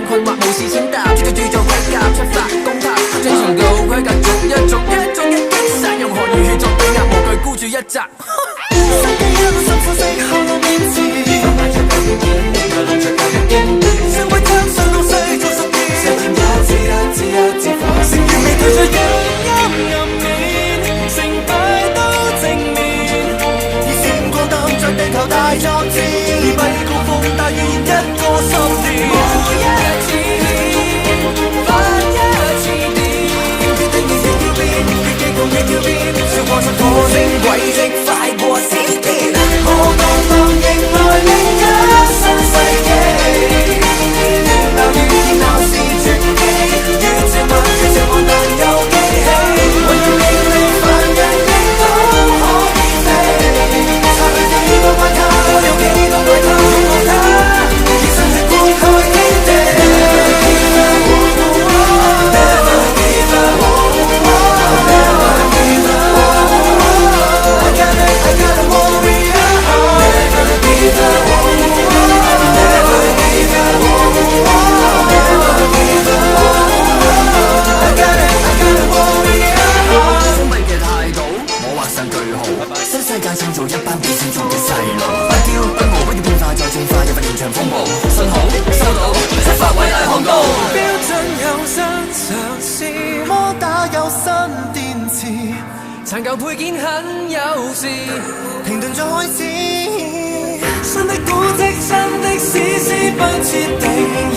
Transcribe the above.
間困惑，無視踐踏，絕對鑄造盔甲，出發攻塔，正常舊規格，逐一擊殺，用寒熱血作比壓，無懼孤注一擲。世界一路深呼吸，後路面前，放慢着腳步演繹，流浪着舊日經典，上位將上到世做實驗，實驗一次火線，成員未退出陰面，成敗都正面，以閃光燈着地球大作戰，以不高峰大預言一個心念，每一次翻一次電，決定亦要變，越激動亦要變，超過7火星軌跡快過閃電，我動迎來另一新世紀，鬧與熱鬧是傳奇，越寂寞難有記起，為要令你凡人亦都可以飛，擦去幾多關卡，有幾多怪他，擁抱他，以身血灌溉天地。Never give up, never give up, I got a warrior heart. Never give up, never give up, never give up, I got a warrior heart. 封閉嘅態度，我畫上句號。新世界創造一班比成熟嘅細路，不驕不傲，不要變化再進化，一份現場風暴。信號收到，出發偉大航道。標準有新嘗試，摩打有新電池，殘舊配件很有事，停頓再開始，新的古蹟，新的史詩不設定義。